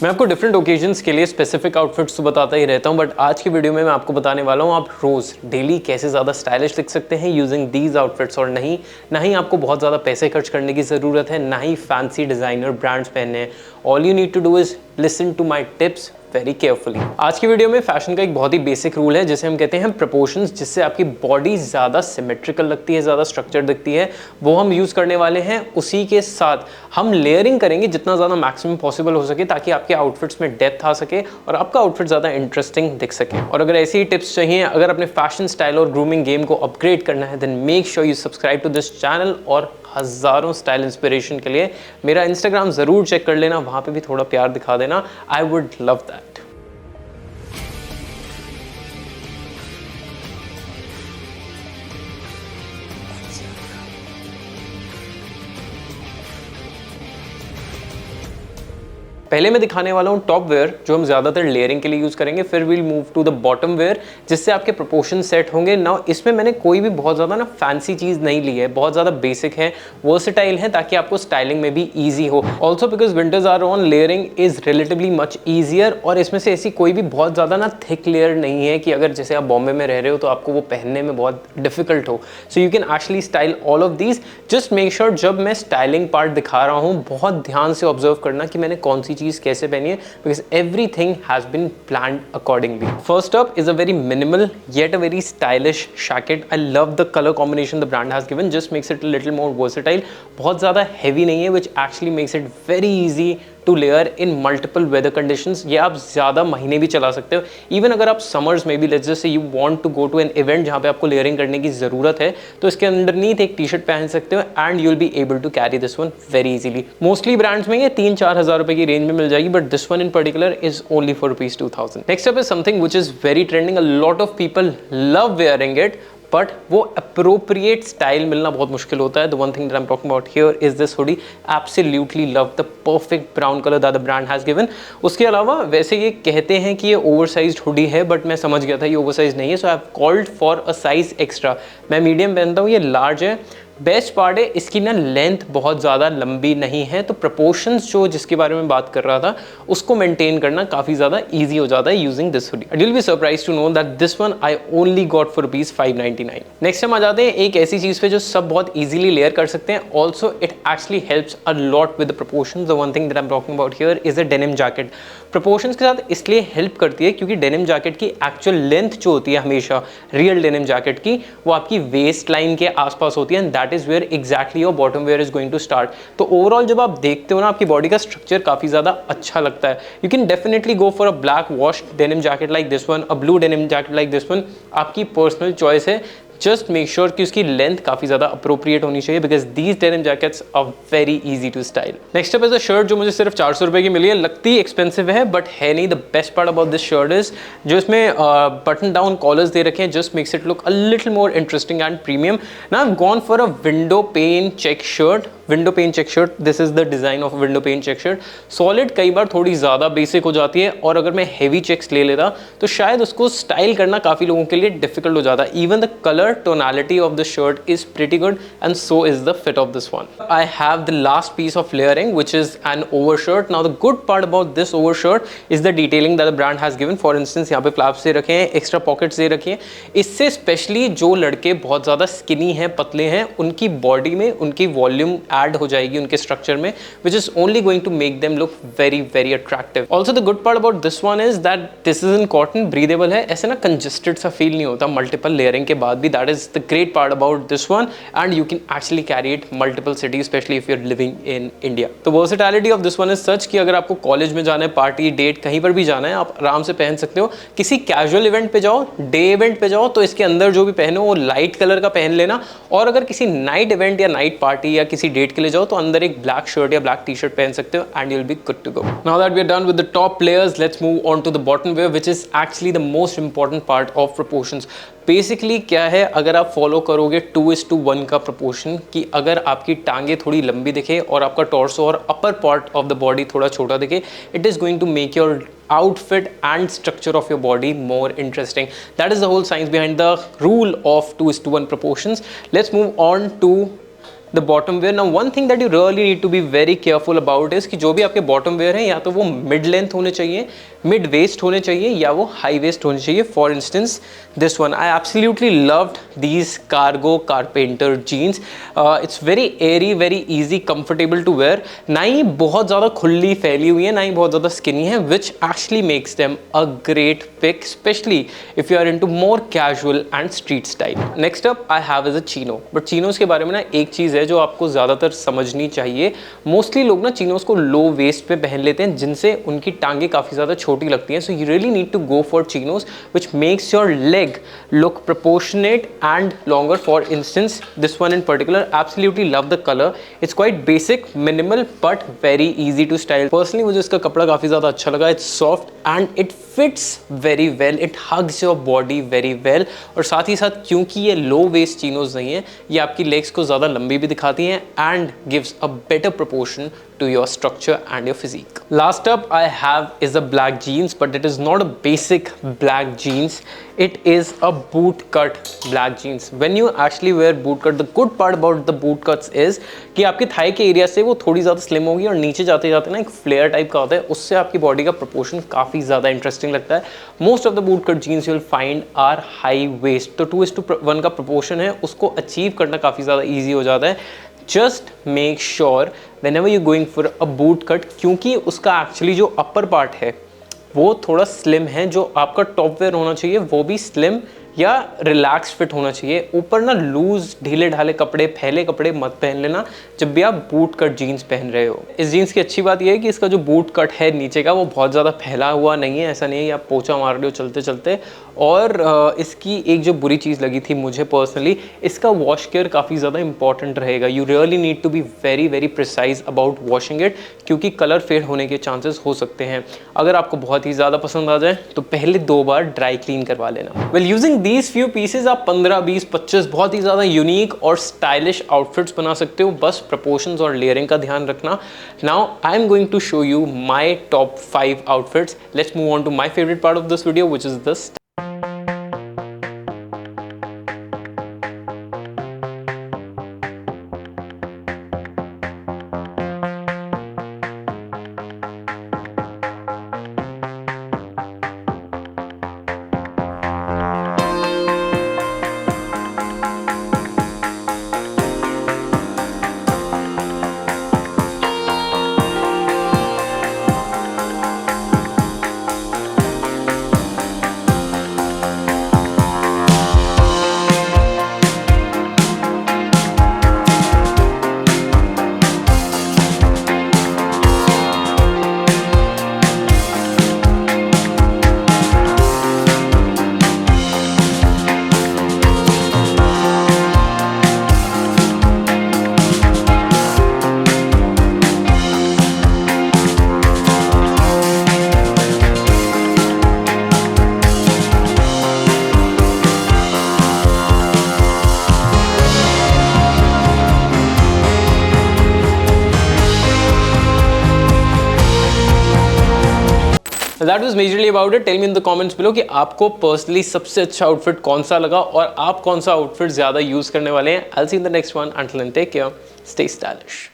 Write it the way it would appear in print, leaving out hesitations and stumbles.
मैं आपको different occasions के लिए स्पेसिफिक आउटफिट्स तो बताता ही रहता हूँ, बट आज की वीडियो में मैं आपको बताने वाला हूँ आप रोज़ डेली कैसे ज़्यादा स्टाइलिश दिख सकते हैं यूजिंग दीज आउटफिट्स। और ना ही आपको बहुत ज़्यादा पैसे खर्च करने की ज़रूरत है, ना ही फैंसी डिज़ाइनर ब्रांड्स पहनने हैं। All you need to do is listen to my tips very carefully. आज की वीडियो में फैशन का एक बहुत ही बेसिक रूल है जिसे हम कहते हैं प्रपोर्शंस, जिससे आपकी बॉडी ज़्यादा सिमेट्रिकल लगती है, ज़्यादा स्ट्रक्चर दिखती है, वो हम यूज़ करने वाले हैं। उसी के साथ हम लेयरिंग करेंगे जितना ज़्यादा मैक्सिमम पॉसिबल हो सके, ताकि आपके आउटफिट्स में डेप्थ आ सके और आपका आउटफिट ज़्यादा इंटरेस्टिंग दिख सके। और अगर ऐसी ही टिप्स चाहिए, अगर अपने फैशन स्टाइल और ग्रूमिंग गेम को अपग्रेड करना है, then make sure you subscribe to this channel. और हज़ारों स्टाइल इंस्पिरेशन के लिए मेरा इंस्टाग्राम ज़रूर चेक कर लेना, वहाँ पे भी थोड़ा प्यार दिखा देना। I would love that. पहले मैं दिखाने वाला हूँ टॉप वेयर, जो हम ज़्यादातर लेयरिंग के लिए यूज़ करेंगे। फिर we'll move to the bottom wear, जिससे आपके प्रोपोर्शन सेट होंगे। नाउ इसमें मैंने कोई भी बहुत ज़्यादा फैंसी चीज़ नहीं ली है, बहुत ज़्यादा बेसिक है, वर्सेटाइल है, ताकि आपको स्टाइलिंग में भी ईजी हो। Also because winters are on, layering is relatively much easier. और इसमें से ऐसी कोई भी बहुत ज़्यादा थिक लेयर नहीं है कि अगर जैसे आप बॉम्बे में रह रहे हो तो आपको वो पहनने में बहुत डिफिकल्ट हो। So you can actually style all of these. Just make sure जब मैं स्टाइलिंग पार्ट दिखा रहा हूँ, बहुत ध्यान से ऑब्जर्व करना कि मैंने कौन सी चीज़ कैसे पहनी है, because everything has been planned accordingly. First up is a very minimal yet a very stylish jacket. I love the color combination the brand has given, just makes it a little more versatile. बहुत ज़्यादा heavy नहीं है, which actually makes it very easy to layer in multiple weather conditions. ये आप ज़्यादा महीने भी चला सकते हो। इवन अगर आप समर्स में भी, let's just say you want to go to an event जहाँ पे आपको लेयरिंग करने की ज़रूरत है, तो इसके अंडरनीथ एक टी शर्ट पहन सकते हो and you will be able to carry this one very easily. Mostly brands में ये 3-4 हज़ार रुपए की रेंज में मिल जाएगी, but this one in particular is only for ₹2000। Next up is something which is very trending, a lot of people love wearing it, but वो appropriate style मिलना बहुत मुश्किल होता है। The one thing that I am talking about here is this hoodie. Absolutely love the perfect brown colour that the brand has given. उसके अलावा वैसे ये कहते हैं कि ये ओवरसाइज्ड हुडी है, बट मैं समझ गया था ये ओवरसाइज नहीं है, so I have called for a size extra. मैं मीडियम पहनता हूँ, ये लार्ज है। बेस्ट पार्ट है इसकी लेंथ बहुत ज़्यादा लंबी नहीं है, तो प्रोपोर्शंस जो जिसके बारे में बात कर रहा था उसको मेंटेन करना काफ़ी ज़्यादा इजी हो जाता है using this hoodie. You will be surprised to know that this one I only got for ₹599। Next हम आ जाते हैं एक ऐसी चीज़ पे जो सब बहुत ईजिली लेयर कर सकते हैं। Also it actually helps a lot with the proportions. The one thing that I am talking about here is a denim jacket. Proportions के साथ इसलिए हेल्प करती है क्योंकि डेनिम जैकेट की एक्चुअल लेंथ जो होती है हमेशा रियल डेनिम जैकेट की, वो आपकी वेस्ट लाइन के आसपास होती है, and that is where exactly your bottom wear is going to start. तो ओवरऑल जब आप देखते हो ना, आपकी बॉडी का स्ट्रक्चर काफ़ी ज़्यादा अच्छा लगता है। You can definitely go for a black wash denim jacket like this one, a blue denim jacket like this one, आपकी पर्सनल चॉइस है। जस्ट मेक श्योर कि उसकी लेंथ काफ़ी ज़्यादा अप्रोप्रिएट होनी चाहिए, because these denim jackets are very easy to style. Next up is a shirt जो मुझे सिर्फ 400 रुपये की मिली है। लगती एक्सपेंसिव है बट है नहीं। The best part about this shirt is जो इसमें बटन डाउन कॉलर्स दे रखे हैं, just makes it look a little more interesting and premium. ना I gone for a window pane check shirt. Window pane check shirt, this is the design of window pane check shirt. Solid कई बार थोड़ी ज़्यादा basic हो जाती है, और अगर मैं हैवी चेक्स ले लेता तो शायद उसको स्टाइल करना काफ़ी लोगों के लिए डिफिकल्ट हो जाता। Even the colour tonality of the shirt is pretty good, and so is the fit of this one. I have the last piece of layering, which is an overshirt. Now the good part about this overshirt is the detailing that the brand has given. For instance, यहाँ पे flaps दे रखे हैं, extra pockets दे रखे हैं। इससे specially जो लड़के बहुत ज़्यादा स्किनी हैं, पतले हैं, उनकी बॉडी में उनकी वॉल्यूम ऐड हो जाएगी उनके स्ट्रक्चर में, which is only going to make them look very very attractive. Also the good part about this one is that this is in cotton, breathable है, ऐसे ना congested सा फील नहीं होता मल्टीपल लेयरिंग के बाद भी। That is the great part about this one, and you can actually carry it multiple cities, especially if you're living in India. तो versatility of this one is such कि अगर आपको college में जाना है, पार्टी डेट कहीं पर भी जाना है, आप आराम से पहन सकते हो। किसी कैजुअल इवेंट पे जाओ, डे इवेंट पे जाओ, तो इसके अंदर जो भी पहनो वो लाइट कलर का पहन लेना। और अगर किसी नाइट इवेंट या नाइट पार्टी या किसी डेट के लिए जाओ तो अंदर एक ब्लैक शर्ट या ब्लैक टी शर्ट पहन सकते हो, and you will be good to go. Now that we are done with the top players, let's move on to the bottom wear, which is actually the most important part of proportions. Basically क्या है, अगर आप follow करोगे 2:1 का proportion, कि अगर आपकी टांगे थोड़ी लंबी दिखे और आपका टॉर्सो और upper part of the body थोड़ा छोटा दिखे, it is going to make your outfit and structure of your body more interesting. That is the whole science behind the rule of 2:1 proportions. Let's move on to the bottom wear. Now one thing that you really need to be very careful about is कि जो भी आपके bottom wear है या तो वो mid length होने चाहिए, मिड वेस्ट होने चाहिए, या वो हाई वेस्ट होने चाहिए। For instance this one, I absolutely loved these cargo carpenter jeans. It's very airy, very easy, comfortable to wear. ना ही बहुत ज़्यादा खुली फैली हुई है, ना ही बहुत ज़्यादा स्किनी है, which actually makes them a great pick, specially if you are into more casual and street style. Next up I have is a chino. But chinos के बारे में ना एक चीज़ है जो आपको ज़्यादातर समझनी चाहिए। मोस्टली लोग ना चीनोज को लो वेस्ट पे पहन लेते हैं, जिनसे उनकी टांगे काफ़ी ज़्यादा छोटी लगती हैं। So you really need to go for chinos which makes your leg look proportionate and longer. For instance, this one in particular, absolutely love the color. It's quite basic, minimal, but very easy to style. Personally मुझे इसका कपड़ा काफ़ी ज़्यादा अच्छा लगा. It's soft and it fits very well. It hugs your body very well. और साथ ही साथ क्योंकि ये low waist chinos नहीं है, ये आपकी legs को ज़्यादा लंबी भी दिखाती हैं and gives a better proportion to your structure and your physique. Last up I have is a black jeans, but it is not a basic black jeans. It is a boot cut black jeans. When you actually wear boot cut, the good part about the boot cuts is कि आपके Thai के area से वो थोड़ी ज़्यादा slim होगी और नीचे जाते जाते ना एक फ्लेयर टाइप का होता है, उससे आपकी बॉडी का प्रोपोर्शन काफ़ी ज़्यादा इंटरेस्टिंग लगता है। Most of the boot cut jeans you will find are high waist, तो 2:1 का प्रोपोर्शन है, उसको अचीव करना काफ़ी ज़्यादा ईजी हो जाता है। Just make sure whenever you're going for a boot cut, क्योंकि उसका एक्चुअली जो अपर पार्ट है वो थोड़ा स्लिम है, जो आपका टॉप वेयर होना चाहिए वो भी स्लिम या रिलैक्स फिट होना चाहिए। ऊपर ना लूज ढीले ढाले कपड़े, फैले कपड़े मत पहन लेना जब भी आप बूट कट जीन्स पहन रहे हो। इस जीन्स की अच्छी बात यह है कि इसका जो बूट कट है नीचे का वो बहुत ज़्यादा फैला हुआ नहीं है, ऐसा नहीं है कि आप पोछा मार रहे हो चलते चलते। और इसकी एक जो बुरी चीज़ लगी थी मुझे पर्सनली, इसका वॉश केयर काफ़ी ज़्यादा इंपॉर्टेंट रहेगा। You really need to be very very precise about washing it, क्योंकि कलर फेड होने के चांसेस हो सकते हैं। अगर आपको बहुत ही ज़्यादा पसंद आ जाए तो पहले 2 बार ड्राई क्लीन करवा लेना। Well using these few pieces आप 15, 20, 25 बहुत ही ज़्यादा यूनिक और स्टाइलिश आउटफिट्स बना सकते हो, बस प्रपोर्शंस और लेयरिंग का ध्यान रखना। Now I am going to show you my top 5 outfits. Let's move on to my favourite part of this video, which is this. That was majorly about it. Tell me in the comments below कि आपको personally सबसे अच्छा outfit कौन सा लगा और आप कौन सा आउटफिट ज़्यादा यूज़ करने वाले हैं। I'll see you in the next one. Until then, take care. Stay stylish.